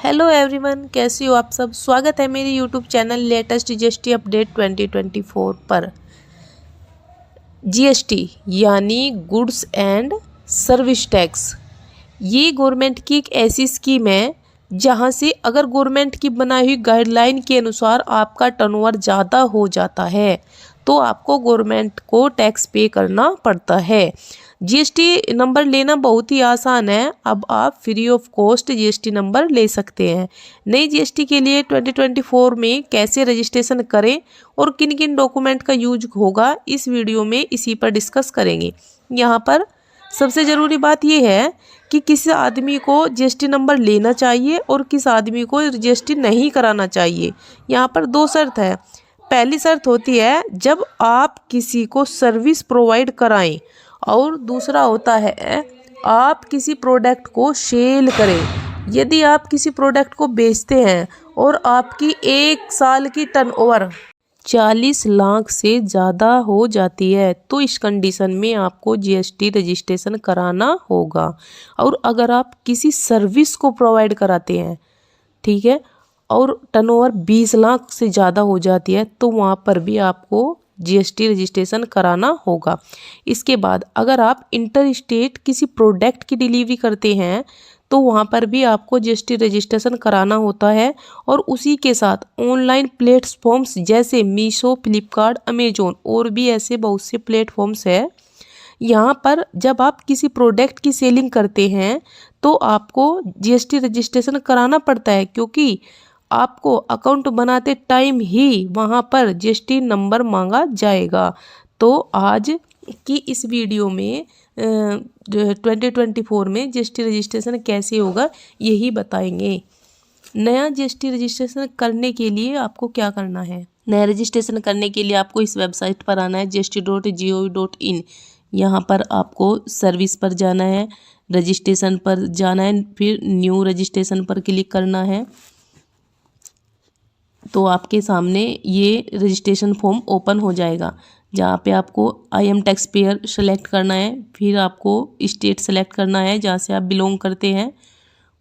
Hello everyone, कैसे हो आप सब। स्वागत है मेरे YouTube channel latest GST update 2024 पर। जीएसटी यानी गुड्स एंड सर्विस टैक्स, ये गवर्नमेंट की एक ऐसी स्कीम है जहां से अगर गवर्नमेंट की बनाई हुई गाइडलाइन के अनुसार आपका टर्नओवर ज़्यादा हो जाता है तो आपको गवर्नमेंट को टैक्स पे करना पड़ता है। जीएसटी नंबर लेना बहुत ही आसान है। अब आप free of cost GST number ले सकते हैं। नई जीएसटी के लिए 2024 में कैसे रजिस्ट्रेशन करें और किन किन डॉक्यूमेंट का यूज होगा, इस वीडियो में इसी पर डिस्कस करेंगे। यहाँ पर सबसे ज़रूरी बात यह है कि किस आदमी को जीएसटी नंबर लेना चाहिए और किस आदमी को जीएसटी नहीं कराना चाहिए। यहाँ पर दो शर्त है। पहली शर्त होती है जब आप किसी को सर्विस प्रोवाइड कराएं, और दूसरा होता है आप किसी प्रोडक्ट को सेल करें। यदि आप किसी प्रोडक्ट को बेचते हैं और आपकी एक साल की टर्नओवर 40 लाख से ज़्यादा हो जाती है तो इस कंडीशन में आपको जीएसटी रजिस्ट्रेशन कराना होगा। और अगर आप किसी सर्विस को प्रोवाइड कराते हैं, ठीक है, और टर्नओवर 20 लाख से ज़्यादा हो जाती है तो वहाँ पर भी आपको जीएसटी रजिस्ट्रेशन कराना होगा। इसके बाद अगर आप इंटर स्टेट किसी प्रोडक्ट की डिलीवरी करते हैं तो वहाँ पर भी आपको जीएसटी रजिस्ट्रेशन कराना होता है। और उसी के साथ ऑनलाइन प्लेटफॉर्म्स जैसे मीशो, फ्लिपकार्ट, अमेजोन और भी ऐसे बहुत से प्लेटफॉर्म्स है। यहाँ पर जब आप किसी प्रोडक्ट की सेलिंग करते हैं तो आपको जीएसटी रजिस्ट्रेशन कराना पड़ता है, क्योंककि आपको अकाउंट बनाते टाइम ही वहाँ पर जीएसटी नंबर मांगा जाएगा। तो आज की इस वीडियो में 2024 में जीएसटी रजिस्ट्रेशन कैसे होगा यही बताएंगे। नया जीएसटी रजिस्ट्रेशन करने के लिए आपको क्या करना है। नया रजिस्ट्रेशन करने के लिए आपको इस वेबसाइट पर आना है gst.gov.in। यहाँ पर आपको सर्विस पर जाना है, रजिस्ट्रेशन पर जाना है, फिर न्यू रजिस्ट्रेशन पर क्लिक करना है। तो आपके सामने ये रजिस्ट्रेशन फॉर्म ओपन हो जाएगा, जहाँ पे आपको I am tax payer select करना है। फिर आपको स्टेट सेलेक्ट करना है जहाँ से आप बिलोंग करते हैं।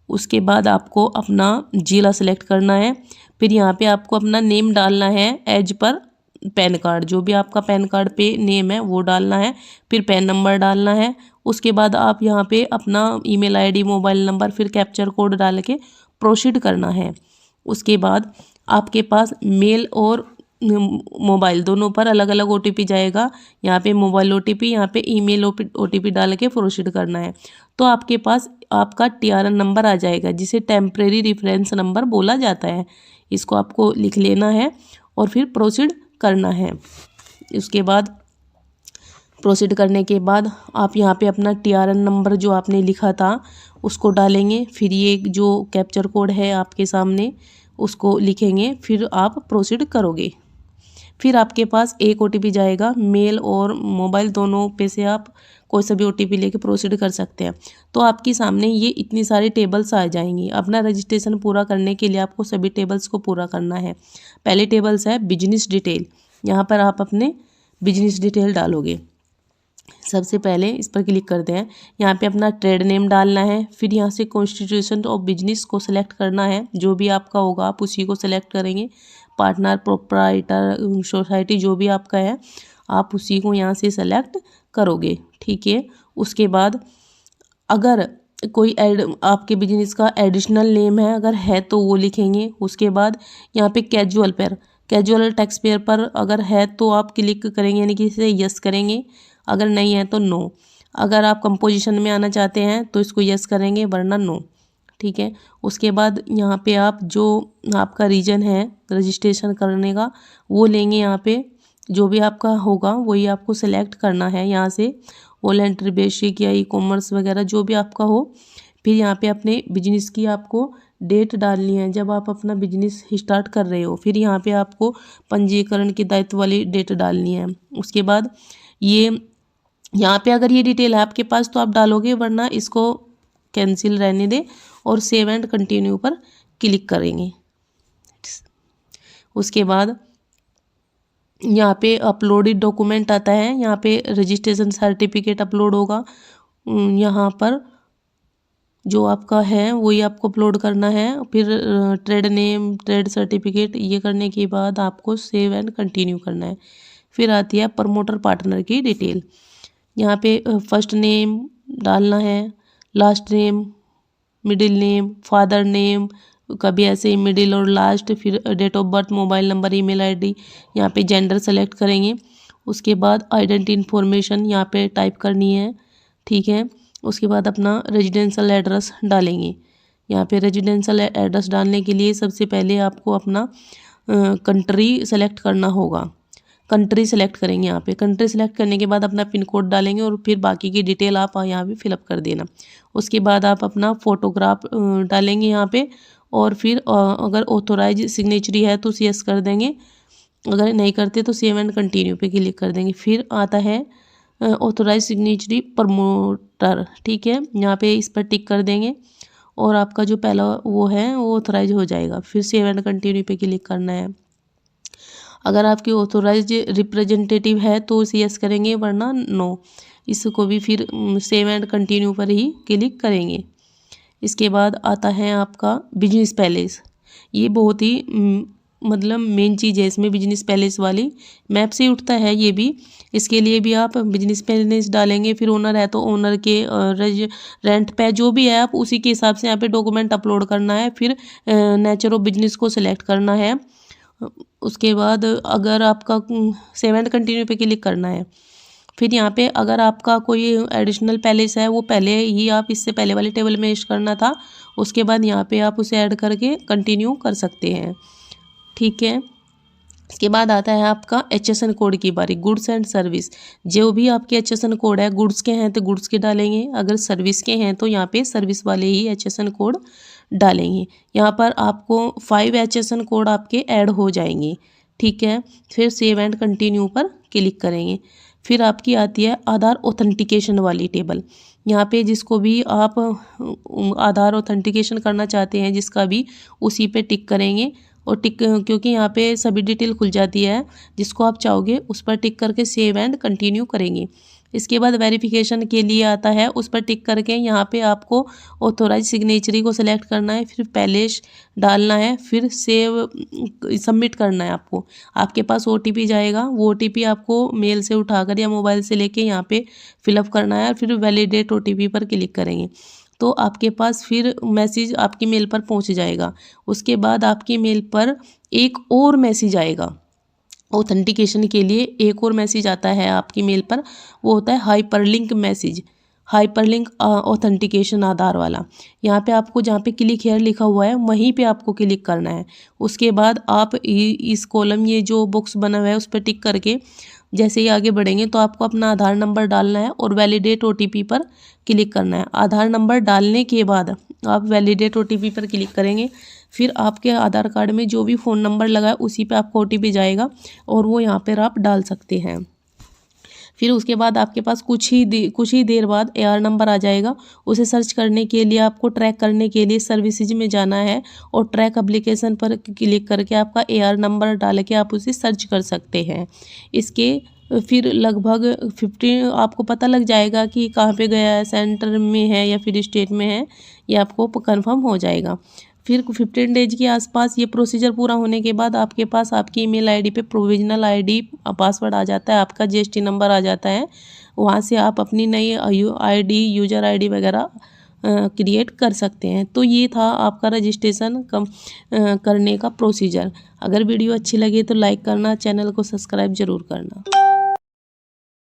उसके बाद आपको अपना जिला सेलेक्ट करना है। फिर यहाँ पे आपको अपना नेम डालना है एज पर पैन कार्ड, जो भी आपका पैन कार्ड पे नेम है वो डालना है। फिर पैन नंबर डालना है। उसके बाद आप यहाँ पे अपना ईमेल आईडी, मोबाइल नंबर, फिर कैप्चर कोड डाल के प्रोसीड करना है। उसके बाद आपके पास मेल और मोबाइल दोनों पर अलग अलग ओटीपी जाएगा। यहाँ पे मोबाइल ओटीपी, यहाँ पे ईमेल ओटीपी डाल के प्रोसीड करना है। तो आपके पास आपका टीआरएन नंबर आ जाएगा, जिसे टेम्परेरी रेफरेंस नंबर बोला जाता है। इसको आपको लिख लेना है और फिर प्रोसीड करना है। उसके बाद प्रोसीड करने के बाद आप यहाँ पे अपना टीआरएन नंबर जो आपने लिखा था उसको डालेंगे। फिर ये जो कैप्चर कोड है आपके सामने उसको लिखेंगे, फिर आप प्रोसीड करोगे। फिर आपके पास एक ओटीपी जाएगा, मेल और मोबाइल दोनों पे से आप कोई सा भी ओटीपी लेके प्रोसीड कर सकते हैं। तो आपके सामने ये इतनी सारी टेबल्स आ जाएंगी। अपना रजिस्ट्रेशन पूरा करने के लिए आपको सभी टेबल्स को पूरा करना है। पहले टेबल्स है बिजनेस डिटेल। यहाँ पर आप अपने बिजनेस डिटेल डालोगे। सबसे पहले इस पर क्लिक करते हैं। यहाँ पे अपना ट्रेड नेम डालना है। फिर यहाँ से कॉन्स्टिट्यूशन ऑफ बिजनेस को सिलेक्ट करना है, जो भी आपका होगा आप उसी को सिलेक्ट करेंगे। पार्टनर, प्रोप्राइटर, सोसाइटी जो भी आपका है आप उसी को यहाँ से सेलेक्ट करोगे, ठीक है। उसके बाद अगर कोई आपके बिजनेस का एडिशनल नेम है, अगर है तो वो लिखेंगे। उसके बाद यहाँ पे कैजुअल टैक्स पेयर पर अगर है तो आप क्लिक करेंगे, यानी कि इसे यस करेंगे। अगर नहीं है तो नो। अगर आप कंपोजिशन में आना चाहते हैं तो इसको यस करेंगे, वरना नो, ठीक है। उसके बाद यहाँ पे आप जो आपका रीजन है रजिस्ट्रेशन करने का वो लेंगे। यहाँ पे जो भी आपका होगा वही आपको सेलेक्ट करना है। यहाँ से वॉलंटरी, बेसिक या ई कॉमर्स वगैरह जो भी आपका हो। फिर यहाँ पे अपने बिजनेस की आपको डेट डालनी है जब आप अपना बिजनेस स्टार्ट कर रहे हो। फिर यहाँ पे आपको पंजीकरण की दायित्व वाली डेट डालनी है। उसके बाद ये यहाँ पे अगर ये डिटेल है आपके पास तो आप डालोगे, वरना इसको कैंसिल रहने दें और सेव एंड कंटिन्यू पर क्लिक करेंगे। उसके बाद यहाँ पे अपलोडेड डॉक्यूमेंट आता है। यहाँ पे रजिस्ट्रेशन सर्टिफिकेट अपलोड होगा। यहाँ पर जो आपका है वही आपको अपलोड करना है। फिर ट्रेड नेम, ट्रेड सर्टिफिकेट, ये करने के बाद आपको सेव एंड कंटिन्यू करना है। फिर आती है प्रमोटर पार्टनर की डिटेल। यहाँ पे फर्स्ट नेम डालना है, last name, middle name, father name, कभी ऐसे ही मिडिल और लास्ट, फिर date of birth, mobile number, email ID. यहाँ पे जेंडर सेलेक्ट करेंगे। उसके बाद आइडेंटिटी इन्फॉर्मेशन यहाँ पे टाइप करनी है, ठीक है। उसके बाद अपना रेजिडेंशियल एड्रेस डालेंगे। यहाँ पे रेजिडेंशियल एड्रेस डालने के लिए सबसे पहले आपको अपना कंट्री सेलेक्ट करना होगा। कंट्री सेलेक्ट करेंगे। यहाँ पे कंट्री सेलेक्ट करने के बाद अपना पिन कोड डालेंगे और फिर बाकी की डिटेल आप यहाँ पे फिलअप कर देना। उसके बाद आप अपना फ़ोटोग्राफ डालेंगे यहाँ पे, और फिर अगर ऑथोराइज सिग्नेचरी है तो यस कर देंगे, अगर नहीं करते तो सेव एंड कंटिन्यू पे क्लिक कर देंगे। फिर आता है ऑथोराइज सिग्नेचरी प्रमोटर, ठीक है। यहाँ पे इस पर टिक कर देंगे और आपका जो पहला वो है वो ऑथोराइज हो जाएगा। फिर सेव एंड कंटिन्यू पे क्लिक करना है। अगर आपकी ऑथोराइज रिप्रेजेंटेटिव है तो उसे यस करेंगे, वरना नो। इसको भी फिर सेव एंड कंटिन्यू पर ही क्लिक करेंगे। इसके बाद आता है आपका बिजनेस पैलेस। ये बहुत ही मतलब मेन चीज़ है इसमें, बिजनेस पैलेस वाली मैप से उठता है ये भी। इसके लिए भी आप बिजनेस पैलेस डालेंगे। फिर ओनर है तो ओनर के रेंट पे जो भी है आप उसी के हिसाब से यहाँ पे डॉक्यूमेंट अपलोड करना है। फिर नेचर ऑफ बिजनेस को सिलेक्ट करना है। उसके बाद अगर आपका सेव एंड कंटिन्यू पे क्लिक करना है। फिर यहाँ पे अगर आपका कोई एडिशनल पैलेस है वो पहले ही आप इससे पहले वाले टेबल में ऐड करना था, उसके बाद यहाँ पे आप उसे ऐड करके कंटिन्यू कर सकते हैं, ठीक है। इसके बाद आता है आपका HSN कोड की बारी, गुड्स एंड सर्विस। जो भी आपके HSN कोड है, गुड्स के हैं तो गुड्स के डालेंगे, अगर सर्विस के हैं तो यहाँ पे सर्विस वाले ही HSN कोड डालेंगे। यहाँ पर आपको 5 HSN कोड आपके ऐड हो जाएंगे, ठीक है। फिर सेव एंड कंटिन्यू पर क्लिक करेंगे। फिर आपकी आती है आधार ऑथेंटिकेशन वाली टेबल। यहाँ पे जिसको भी आप आधार ऑथेंटिकेशन करना चाहते हैं, जिसका भी, उसी पे टिक करेंगे। और टिक, क्योंकि यहाँ पे सभी डिटेल खुल जाती है, जिसको आप चाहोगे उस पर टिक करके सेव एंड कंटिन्यू करेंगे। इसके बाद वेरिफिकेशन के लिए आता है, उस पर टिक करके यहाँ पे आपको ऑथोराइज सिग्नेचरी को सिलेक्ट करना है, फिर पैलेस डालना है, फिर सेव सबमिट करना है आपको। आपके पास OTP जाएगा, वो OTP आपको मेल से उठाकर या मोबाइल से लेके यहाँ पे फिलअप करना है। फिर वैलिडेट OTP पर क्लिक करेंगे तो आपके पास फिर मैसेज आपकी मेल पर पहुँच जाएगा। उसके बाद आपकी मेल पर एक और मैसेज आएगा ऑथेंटिकेशन के लिए। एक और मैसेज आता है आपकी मेल पर, वो होता है हाइपरलिंक मैसेज, हाइपरलिंक ऑथेंटिकेशन आधार वाला। यहाँ पे आपको जहाँ पे क्लिक हेयर लिखा हुआ है वहीं पे आपको क्लिक करना है। उसके बाद आप इस कॉलम, ये जो बॉक्स बना हुआ है उस पर टिक करके जैसे ही आगे बढ़ेंगे तो आपको अपना आधार नंबर डालना है और वैलिडेट OTP पर क्लिक करना है। आधार नंबर डालने के बाद आप वैलिडेट OTP पर क्लिक करेंगे। फिर आपके आधार कार्ड में जो भी फ़ोन नंबर लगा है उसी पे आपको OTP जाएगा और वो यहाँ पर आप डाल सकते हैं। फिर उसके बाद आपके पास कुछ ही देर बाद AR नंबर आ जाएगा। उसे सर्च करने के लिए आपको ट्रैक करने के लिए सर्विसेज में जाना है और ट्रैक एप्लीकेशन पर क्लिक करके आपका AR नंबर डाल के आप उसे सर्च कर सकते हैं। इसके फिर लगभग 15 आपको पता लग जाएगा कि कहाँ पे गया है, सेंटर में है या फिर स्टेट में है, ये आपको कंफर्म हो जाएगा। फिर 15 डेज के आसपास ये प्रोसीजर पूरा होने के बाद आपके पास आपकी ईमेल आईडी पे प्रोविजनल आईडी पासवर्ड आ जाता है, आपका GST नंबर आ जाता है। वहाँ से आप अपनी नई आईडी, यूजर आईडी वगैरह क्रिएट कर सकते हैं। तो ये था आपका रजिस्ट्रेशन करने का प्रोसीजर। अगर वीडियो अच्छी लगे तो लाइक करना, चैनल को सब्सक्राइब ज़रूर करना।